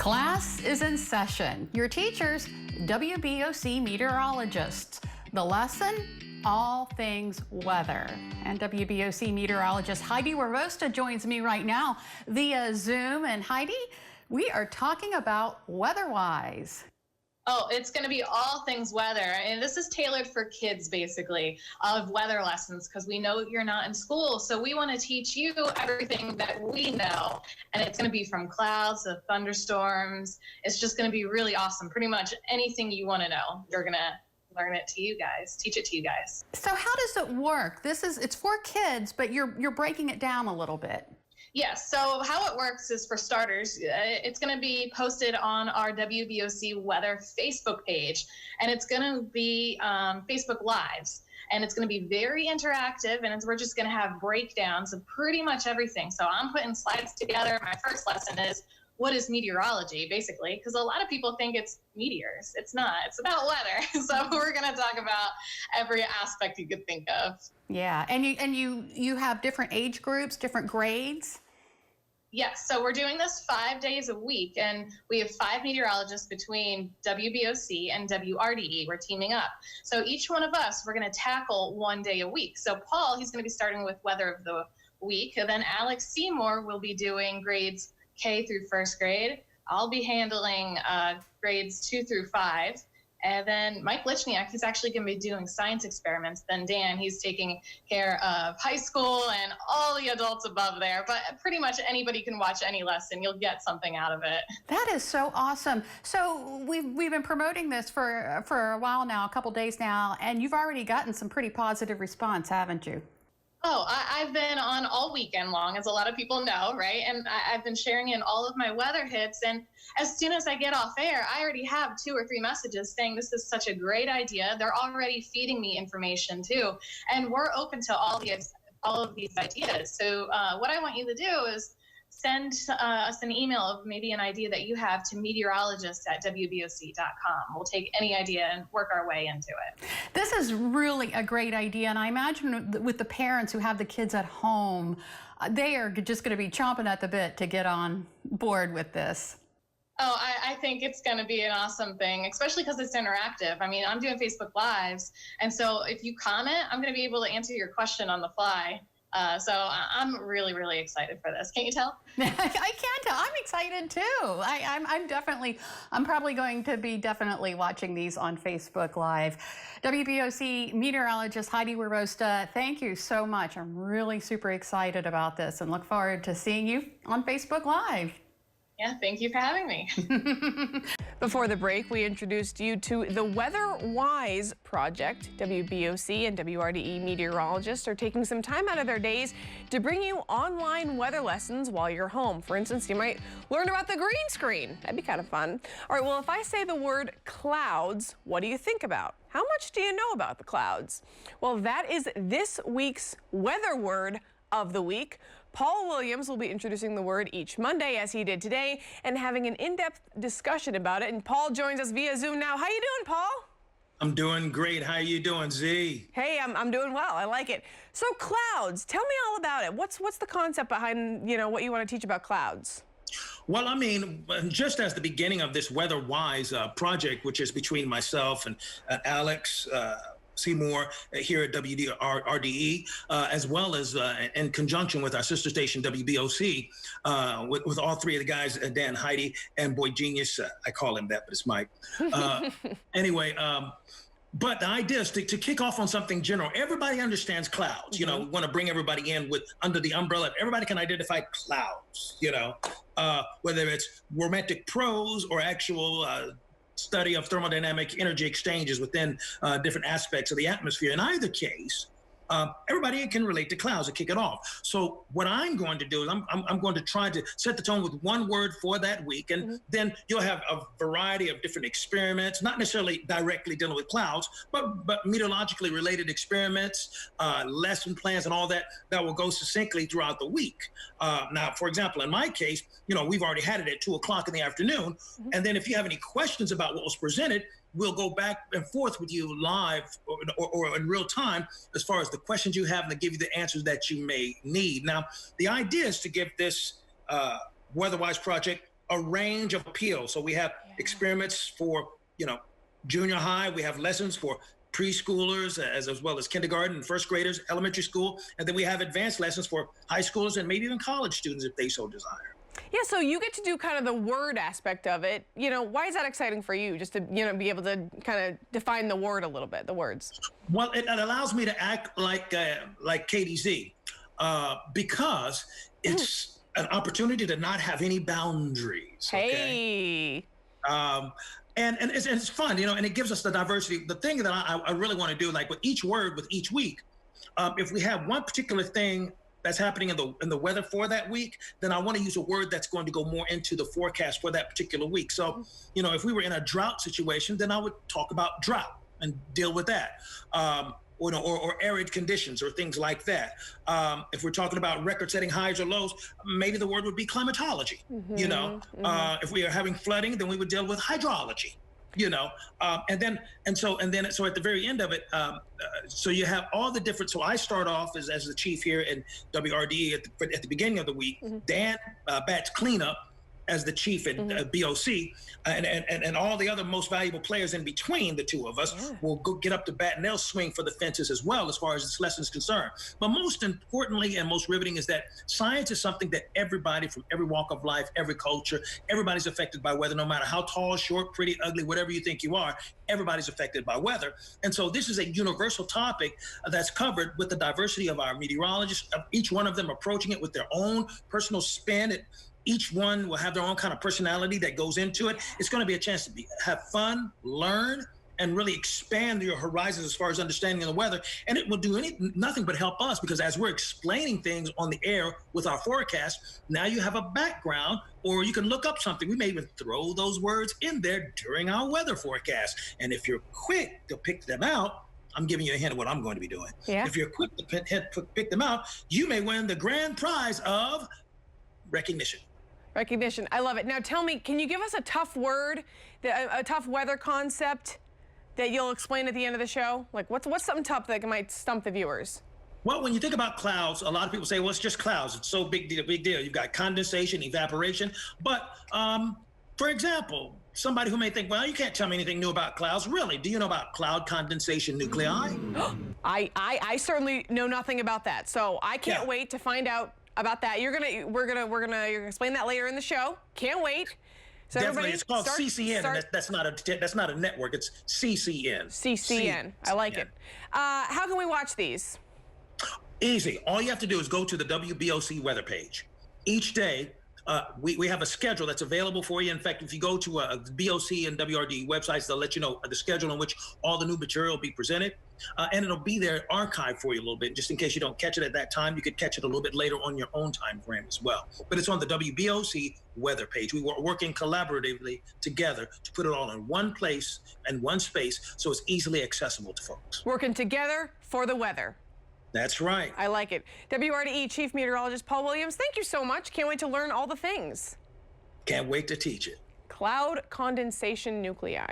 Class is in session. Your teachers, WBOC meteorologists. The lesson, all things weather. And WBOC meteorologist Heidi Warosta joins me right now via Zoom. And Heidi, we are talking about WeatherWise. Oh, it's going to be all things weather. And this is tailored for kids, basically, of weather lessons, because we know you're not in school. So we want to teach you everything that we know. And it's going to be from clouds to thunderstorms. It's just going to be really awesome. Pretty much anything you want to know, you're going to learn it to you guys, teach it to you guys. So how does it work? It's for kids, but you're breaking it down a little bit. Yes, so how it works is, for starters, it's going to be posted on our WBOC Weather Facebook page, and it's going to be Facebook Lives, and it's going to be very interactive, and we're just going to have breakdowns of pretty much everything. So I'm putting slides together. My first lesson is, what is meteorology, basically? Because a lot of people think it's meteors. It's not. It's about weather. So we're going to talk about every aspect you could think of. Yeah, and you have different age groups, different grades? Yes, so we're doing this 5 days a week, and we have 5 meteorologists between WBOC and WRDE. We're teaming up. So each one of us, we're going to tackle 1 day a week. So Paul, he's going to be starting with weather of the week, and then Alex Seymour will be doing grades K through first grade. I'll be handling grades 2 through 5. And then Mike Lichniak, he's actually going to be doing science experiments. Then Dan, he's taking care of high school and all the adults above there. But pretty much anybody can watch any lesson. You'll get something out of it. That is so awesome. So we've been promoting this for a while now, a couple days now, and you've already gotten some pretty positive response, haven't you? Oh, I've been on all weekend long, as a lot of people know, right? And I've been sharing in all of my weather hits. And as soon as I get off air, I already have 2 or 3 messages saying this is such a great idea. They're already feeding me information too. And we're open to all of these ideas. So what I want you to do is send us an email of maybe an idea that you have to meteorologists@wboc.com. We'll take any idea and work our way into it. This is really a great idea. And I imagine with the parents who have the kids at home, they are just going to be chomping at the bit to get on board with this. Oh, I think it's going to be an awesome thing, especially because it's interactive. I mean, I'm doing Facebook Lives. And so if you comment, I'm going to be able to answer your question on the fly. So I'm really, really excited for this. Can't you tell? I can tell. I'm excited too. I'm probably going to be definitely watching these on Facebook Live. WBOC meteorologist Heidi Warosta, thank you so much. I'm really super excited about this and look forward to seeing you on Facebook Live. Yeah, thank you for having me. Before the break, we introduced you to the WeatherWise project. WBOC and WRDE meteorologists are taking some time out of their days to bring you online weather lessons while you're home. For instance, you might learn about the green screen. That'd be kind of fun. All right, well, if I say the word clouds, what do you think about? How much do you know about the clouds? Well, that is this week's weather word of the week. Paul Williams will be introducing the word each Monday, as he did today, and having an in-depth discussion about it. And Paul joins us via Zoom now. How you doing, Paul? I'm doing great. How you doing, Z? Hey, I'm doing well. I like it. So clouds, tell me all about it. What's the concept behind, what you want to teach about clouds? Well, I mean, just as the beginning of this WeatherWise project, which is between myself and Alex Seymour here at WRDE, as well as in conjunction with our sister station WBOC, with all 3 of the guys, Dan, Heidi, and Boy Genius. I call him that, but it's Mike. Anyway, but the idea is to kick off on something general. Everybody understands clouds. We want to bring everybody in under the umbrella. Everybody can identify clouds. Whether it's romantic prose or actual study of thermodynamic energy exchanges within different aspects of the atmosphere. In either case, everybody can relate to clouds to kick it off. So what I'm going to do is I'm going to try to set the tone with one word for that week, and then you'll have a variety of different experiments, not necessarily directly dealing with clouds, but meteorologically related experiments, lesson plans, and all that will go succinctly throughout the week. Now, for example, in my case, we've already had it at 2 o'clock in the afternoon, and then if you have any questions about what was presented, we'll go back and forth with you live or in real time as far as the questions you have and to give you the answers that you may need. Now, the idea is to give this WeatherWise project a range of appeals. So we have experiments for, junior high. We have lessons for preschoolers as well as kindergarten and first graders, elementary school. And then we have advanced lessons for high schoolers and maybe even college students if they so desire. Yeah, so you get to do kind of the word aspect of it. Why is that exciting for you, just to, be able to kind of define the word a little bit, the words? Well, it allows me to act like KDZ because it's an opportunity to not have any boundaries. Okay? Hey. And it's fun, and it gives us the diversity. The thing that I really want to do, like with each word, with each week, if we have one particular thing that's happening in the weather for that week, then I want to use a word that's going to go more into the forecast for that particular week. So, if we were in a drought situation, then I would talk about drought and deal with that. Or arid conditions or things like that. If we're talking about record-setting highs or lows, maybe the word would be climatology. If we are having flooding, then we would deal with hydrology. So at the very end of it, so you have all the different. So I start off as the chief here in WRDE at the beginning of the week. Dan bats cleanup as the chief at BOC, and all the other most valuable players in between the two of us will go get up to bat, and they'll swing for the fences as well as far as this lesson is concerned. But most importantly and most riveting is that science is something that everybody from every walk of life, every culture, everybody's affected by weather, no matter how tall, short, pretty, ugly, whatever you think you are, everybody's affected by weather. And so this is a universal topic that's covered with the diversity of our meteorologists, each one of them approaching it with their own personal spin. Each one will have their own kind of personality that goes into it. It's going to be a chance to have fun, learn, and really expand your horizons as far as understanding of the weather. And it will do nothing but help us, because as we're explaining things on the air with our forecast, now you have a background, or you can look up something. We may even throw those words in there during our weather forecast. And if you're quick to pick them out, I'm giving you a hint of what I'm going to be doing. Yeah. If you're quick to pick them out, you may win the grand prize of recognition. Recognition. I love it. Now tell me, can you give us a tough word, a tough weather concept that you'll explain at the end of the show? Like what's something tough that might stump the viewers? Well, when you think about clouds, a lot of people say, well, it's just clouds. It's so big deal. You've got condensation, evaporation. But for example, somebody who may think, well, you can't tell me anything new about clouds. Really? Do you know about cloud condensation nuclei? I certainly know nothing about that. So I can't wait to find out about that. You're gonna explain that later in the show. Can't wait. So definitely, it's called CCN. That's not a network. It's CCN. CCN. I like it. How can we watch these? Easy. All you have to do is go to the WBOC weather page. Each day, we have a schedule that's available for you. In fact, if you go to BOC and WRDE websites, they'll let you know the schedule in which all the new material will be presented. And it'll be there archived for you a little bit, just in case you don't catch it at that time. You could catch it a little bit later on your own time frame as well. But it's on the WBOC weather page. We were working collaboratively together to put it all in one place and one space, so it's easily accessible to folks. Working together for the weather. That's right. I like it. WRDE Chief Meteorologist Paul Williams, thank you so much. Can't wait to learn all the things. Can't wait to teach it. Cloud condensation nuclei.